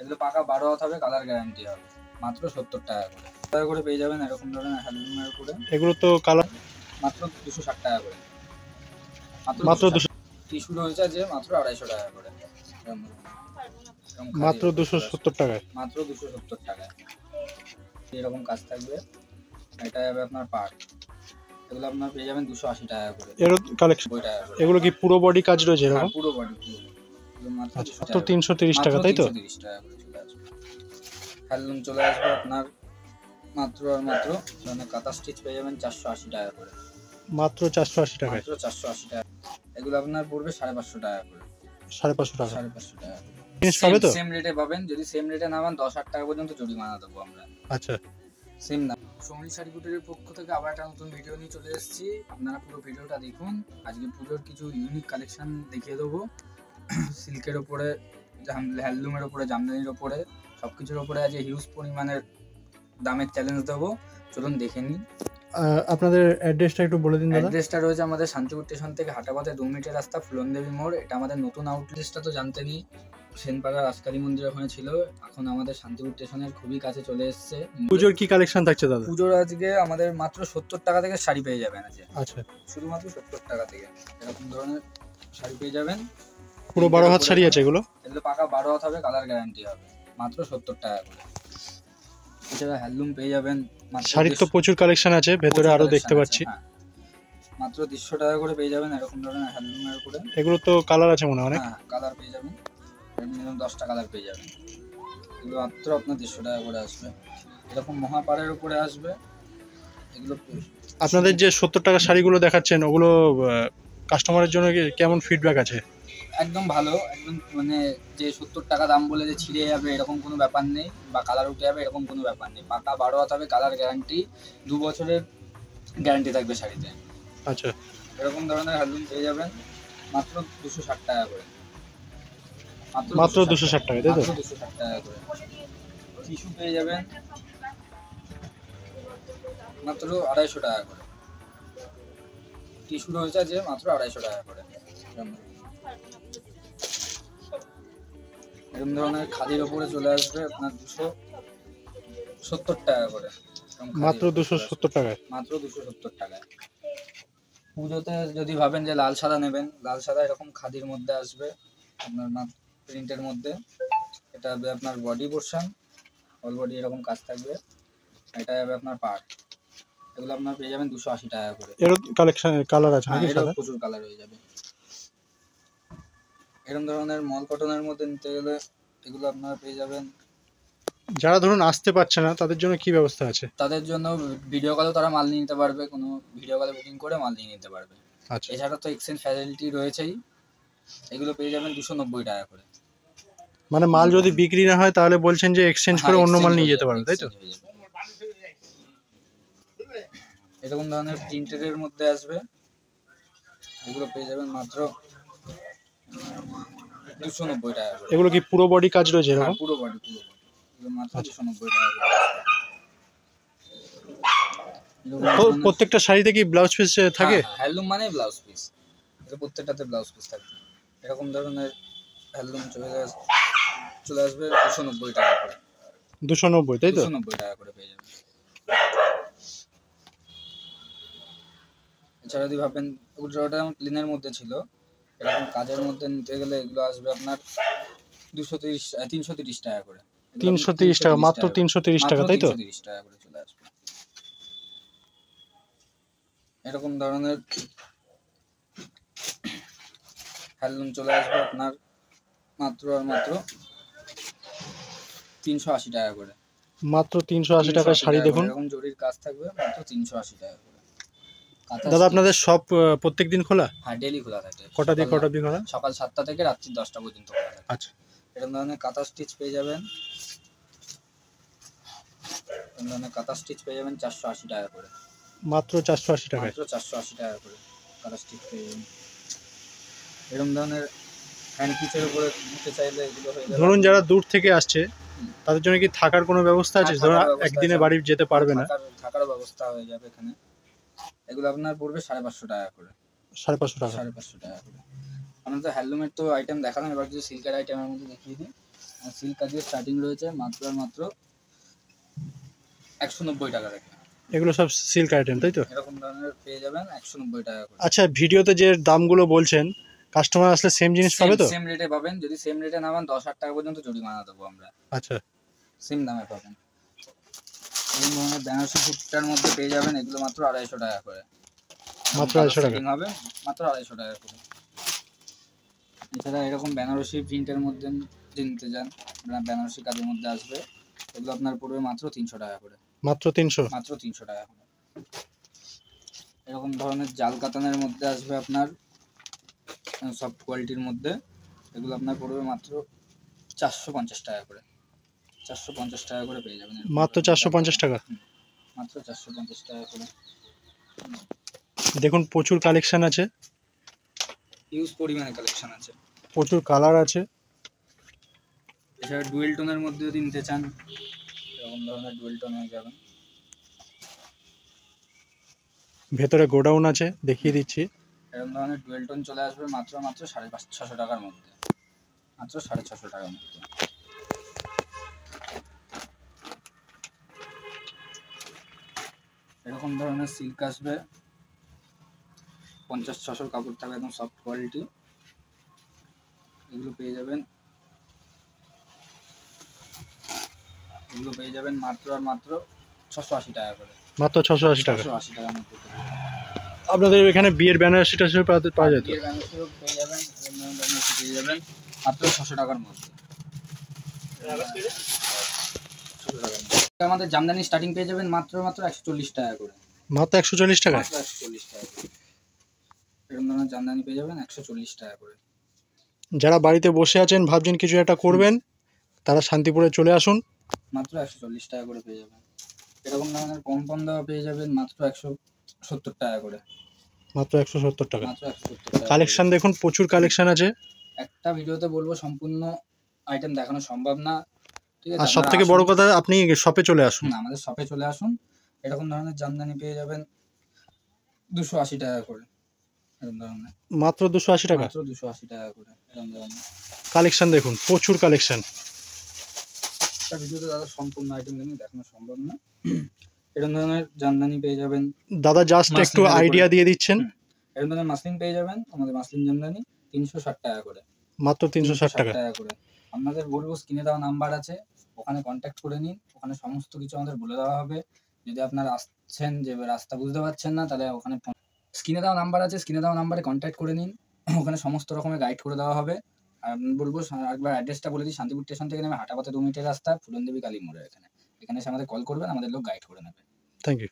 এগুলো পাকা 12 হাত হবে, কালার গ্যারান্টি হবে, মাত্র 70 টাকা করে। টাকা করে পেয়ে যাবেন এরকম ধরনের হ্যান্ডলুমের উপরে। এগুলো তো কালার মাত্র 260 টাকা করে, মাত্র 200। টিস্যু রয়েছে যে মাত্র 250 টাকা করে, মাত্র 270 টাকায়, মাত্র 270 টাকায় এরকম কাজ থাকবে। এটা হবে আপনার পার্ট, এগুলো আপনার পেয়ে যাবেন 280 টাকা করে এর কালেকশন। এগুলো কি পুরো বডি কাজ রয়েছে এরকম? পুরো বডি মাত্র 330 টাকা, তাই তো? 330 টাকা করে চলে আসবে। হ্যান্ডলুম চলে আসবে আপনার মাত্র আর মাত্র মানে কাঁথা স্টিচ পেয়ে যাবেন 480 টাকা করে, মাত্র 480 টাকায়, মাত্র 480 টাকা। এগুলো আপনার পড়বে 550 টাকা করে, 550 টাকা। 550 টাকা জিনিস পাবে তো? সেম রেটে পাবেন। যদি সেম রেটে না পান 10,000 টাকা পর্যন্ত জরিমানা দেবো আমরা। আচ্ছা, সেম না। সমরি শাড়ি কুটিরের পক্ষ থেকে আবার একটা নতুন ভিডিও নিয়ে চলে এসেছি, আপনারা পুরো ভিডিওটা দেখুন। আজকে পুজোর কিছু ইউনিক কালেকশন দেখিয়ে দেবো, সিল্কের ওপরে, হ্যান্ডলুমের ওপরে, জামদানির ওপরে, সব কিছুর ওপরে আজকে হিউজ পরিমাণের দামের চ্যালেঞ্জ দেবো। চলুন দেখে নিন। আপনাদের অ্যাড্রেসটা একটু বলে দিন দাদা। অ্যাড্রেসটা রয়েছে আমাদের শান্তিপুর স্টেশন থেকে হাঁটাপথে 2 মিনিটের রাস্তা, ফুলনদেবী মোড়। এটা আমাদের নতুন আউটলেটটা তো জানতেনই, সেনপাড়া রাজকালী মন্দির ওখানে ছিল, এখন আমাদের শান্তিপুর স্টেশনের খুবই কাছে চলে এসেছে। পুজোর কি কালেকশন থাকছে দাদা? পুজোর আজকে আমাদের মাত্র 70 টাকা থেকে শাড়ি পেয়ে যাবেন আজকে। আচ্ছা, শুধুমাত্র 70 টাকা থেকে এরকম ধরনের শাড়ি পেয়ে যাবেন। পুরো 12 হাত শাড়ি আছে এগুলো? এগুলো পাকা 12 হাত হবে, কালার গ্যারান্টি হবে, মাত্র 70 টাকা করে। এছাড়া হ্যান্ডলুম পেয়ে যাবেন। শাড়ির তো প্রচুর কালেকশন আছে, ভেতরে আরো দেখতে পাচ্ছি। মাত্র 150 টাকা করে পেয়ে যাবেন এরকম ধরনের হ্যান্ডলুমের উপরে। এগুলো তো কালার আছে মনে হয় অনেক? হ্যাঁ, কালার পেয়ে যাবেন, মিনিমাম 10টা কালার পেয়ে যাবেন। এগুলো মাত্র আপনার 150 টাকা করে আসবে। এরকম মহাপাড়ের উপরে আসবে এগুলো। আপনাদের যে 70 টাকা শাড়িগুলো দেখাচ্ছেন ওগুলো কাস্টমারের জন্য কেমন ফিডব্যাক আছে? একদম ভালো, একদম মানে যে 70 টাকা দাম বলে যে ছিঁড়ে যাবে এরকম কোনো ব্যাপার নেই, বা কালার উঠে যাবে এরকম কোনো ব্যাপার নেই। পাকা 12 হাত হবে, কালার গ্যারান্টি, 2 বছরের গ্যারান্টি থাকবে শাড়িতে। আচ্ছা, এরকম ধরনের হ্যান্ডলুম পেয়ে যাবেন মাত্র 260 টাকা করে, মাত্র 260 টাকা, তাই তো? 260 টাকা করে। টিস্যু পেয়ে যাবেন মাত্র 250 টাকা করে, টিস্যু রয়েছে যে মাত্র 250 টাকা করে। এরকম ধরনের খাদির ওপরে চলে আসবে আপনার 270 টাকা করে, মাত্র 270 টাকায়, মাত্র 270 টাকায়। পুজোতে যদি ভাবেন যে লাল সাদা নেবেন, লাল সাদা এরকম খাদির মধ্যে আসবে আপনার প্রিন্টের মধ্যে। এটা হবে আপনার বডি পোর্শন, অল বডি এরকম কাজ থাকবে। এটা হবে আপনার পার্ট, এগুলো আপনার পেয়ে যাবেন 280 টাকা করে। এর কালেকশন কালার আছে নাকি? এর প্রচুর কালার হয়ে যাবে। এরকম ধরনের মল কটনের মধ্যে নিতে গেলে এগুলো আপনারা পেয়ে যাবেন। যারা ধরুন আসতে পারছে না তাদের জন্য কি ব্যবস্থা আছে? তাদের জন্য ভিডিও কলেও তারা মাল নিয়ে নিতে পারবে, কোনো ভিডিও কলে বুকিং করে মাল নিয়ে নিতে পারবে। আচ্ছা, এছাড়া তো এক্সচেঞ্জ ফ্যাসিলিটি রয়েছেই। এগুলো পেয়ে যাবেন 290 টাকা করে। মানে মাল যদি বিক্রি না হয় তাহলে বলছেন যে এক্সচেঞ্জ করে অন্য মাল নিয়ে যেতে পারবে, তাই তো? এরকম ধরনের প্রিন্টের মধ্যে আসবে, এগুলো পেয়ে যাবেন মাত্র 290 টাকা করে। এগুলো কি পুরো বডি কাজ রয়েছে এরকম? পুরো বডি, এগুলো মাত্র 290 টাকা করে। প্রত্যেকটা শাড়িতে কি ব্লাউজ পিস থাকে? হ্যান্ডলুম মানে ব্লাউজ পিস, এটা প্রত্যেকটাতে ব্লাউজ পিস থাকবে। এরকম ধরনের হ্যান্ডলুম চলে আসবে 290 টাকা করে। 290, তাই তো? 290 টাকা করে পেয়ে যাবেন। এছাড়া যদি ভাবেন ওটা ক্লিনের মধ্যে ছিল, এরকম কাজের মধ্যে নিতে গেলে এগুলো আসবে আপনার 330 টাকা করে। 330 টাকা, মাত্র 330 টাকা, তাই তো? 330 টাকা করে চলে আসবে। এরকম ধরনের হ্যান্ডলুম চলে আসবে আপনার মাত্র আর মাত্র 380 টাকা করে, মাত্র 380 টাকায় শাড়ি দেখুন। এরকম জরির কাজ থাকবে, মাত্র 380 টাকা করে। দাদা আপনাদের সব প্রত্যেকদিন খোলা? হ্যাঁ, ডেইলি খোলা থাকে। কটা থেকে কটা অবধি খোলা? সকাল 7টা থেকে রাত্রি 10টা পর্যন্ত খোলা থাকে। আচ্ছা, এরকম ধরনের কাঁথা স্টিচ পেয়ে যাবেন, এরকম ধরনের কাঁথা স্টিচ পেয়ে যাবেন 480 টাকা করে, মাত্র 480 টাকায়, মাত্র 480 টাকা করে কাঁথা স্টিচ পেয়ে যাবেন। এরকম ধরনের হ্যান্ড পিচের উপরে নিতে চাইলে এগুলো হয়ে যাবে। ধরুন যারা দূর থেকে আসছে তাদের জন্য কি থাকার কোনো ব্যবস্থা আছে? ধরুন একদিনে বাড়ি যেতে পারবে না, থাকার ব্যবস্থা হয়ে যাবে এখানে। এগুলো আপনার পড়বে 550 টাকা করে, 550 টাকা, 550 টাকা করে। আমরা তো হ্যান্ডলুমের তো আইটেম দেখালাম, এবার কিছু সিল্কের আইটেমের মধ্যে দেখিয়ে দিই। সিল্ক কাজের স্টার্টিং রয়েছে মাত্র আর মাত্র 190 টাকা থেকে। এগুলো সব সিল্ক আইটেম তাই তো? এরকম ধরনের পেয়ে যাবেন 190 টাকা করে। আচ্ছা, ভিডিওতে যে দামগুলো বলছেন কাস্টমার আসলে সেম জিনিস পাবে তো? সেম রেটে পাবেন। যদি সেম রেটে না পান 10,000 টাকা পর্যন্ত জরিমানা দেবো আমরা। আচ্ছা, সেম দামে পাবেন। এই ধরনের বেনারসি ফুটটার মধ্যে পেয়ে যাবেন এগুলো মাত্র 250 টাকা করে। মাত্র 250 টাকা হবে মাত্র 250 টাকা করে। এছাড়া এরকম বেনারসি প্রিন্টের মধ্যে যদি নিতে চান, বেনারসি কাজের মধ্যে আসবে, এগুলো আপনার পড়বে মাত্র 300 টাকা করে। মাত্র 300? মাত্র 300 টাকা করে। এরকম ধরনের জাল কাতানের মধ্যে আসবে আপনার সফট কোয়ালিটির মধ্যে, এগুলো আপনার পড়বে মাত্র 450 টাকা করে। 450 টাকা করে পেয়ে যাবেন। মাত্র 450 টাকা? মাত্র 450 টাকা করে। দেখুন প্রচুর কালেকশন আছে, ইউজ পরিমাণে কালেকশন আছে, প্রচুর কালার আছে। এছাড়া ডুয়েল টোনের মধ্যে যদি নিতে চান এরকম ধরনের ডুয়েল টোন হয়ে যাবেন। ভেতরে গোডাউন আছে, দেখিয়ে দিচ্ছি। এরকম ধরনের ডুয়েল টোন চলে আসবে মাত্র 650 টাকার মধ্যে। মাত্র 650 টাকার মধ্যে। এরকম ধরনের সিল্ক আসবে 50-600 কাপড় থাকবে, একদম সফট কোয়ালিটি। এগুলো পেয়ে যাবেন মাত্র আর মাত্র 680 টাকা করে। মাত্র 680 টাকা? 680 টাকার মধ্যে আপনাদের এখানে বিয়ের বেনারসিটা পাওয়া যায় তো? বিয়ের বেনারসিও পেয়ে যাবেন, বেনারসি পেয়ে যাবেন মাত্র 600 টাকার মধ্যে। আমাদের জামদানি স্টার্টিং পেয়ে যাবেন মাত্র 140 টাকা করে। মাত্র 140 টাকা? মাত্র 140 টাকা করে। এরকম ধরনের জামদানি পেয়ে যাবেন 140 টাকা করে। যারা বাড়িতে বসে আছেন ভাবছেন কিছু একটা করবেন, তারা শান্তিপুরে চলে আসুন। মাত্র 140 টাকা করে পেয়ে যাবেন। এরকম ধরনের কম দেওয়া পেয়ে যাবেন মাত্র 170 টাকা করে। মাত্র 170 টাকা? মাত্র 170 টাকা। কালেকশন দেখুন, প্রচুর কালেকশন আছে। একটা ভিডিওতে বলবো সম্পূর্ণ আইটেম দেখানো সম্ভব না, ঠিক আছে? আর সব থেকে বড় কথা, আপনি শপে চলে আসুন। আমাদের শপে চলে আসুন। এরকম ধরনের জামদানি পেয়ে যাবেন 280 টাকা করে। এরকম ধরনের মাত্র 280 টাকা? মাত্র 280 টাকা করে। এরকম ধরনের কালেকশন দেখুন, প্রচুর কালেকশন। একটা ভিডিওতে দাদা সম্পূর্ণ আইটেম দেখানো সম্ভব না। এরকম ধরনের জামদানি পেয়ে যাবেন। দাদা জাস্ট একটু আইডিয়া দিয়ে দিচ্ছেন। এরকম ধরনের মাসলিন পেয়ে যাবেন, আমাদের মাসলিন জামদানি 360 টাকা করে। মাত্র 360 টাকা করে। আপনাদের বলবো স্ক্রিনে দেওয়া নাম্বার আছে, ওখানে কন্ট্যাক্ট করে নিন। ওখানে সমস্ত কিছু আমাদের বলে দেওয়া হবে। যদি আপনারা আসছেন যে রাস্তা বুঝতে পারছেন না, তাহলে ওখানে স্ক্রিনে দেওয়া নাম্বার আছে, স্ক্রিনে দেওয়া নাম্বারে কন্ট্যাক্ট করে নিন। ওখানে সমস্ত রকমের গাইড করে দেওয়া হবে। আর আমি বলবো একবার অ্যাড্রেসটা বলে দিই, শান্তিপুর স্টেশন থেকে নেমে হাঁটা পথে 2 মিনিটের রাস্তা, ফুলনদেবী কালী মোড়ের এখানে এসে আমাদের কল করবেন, আমাদের লোক গাইড করে নেবে। Thank you.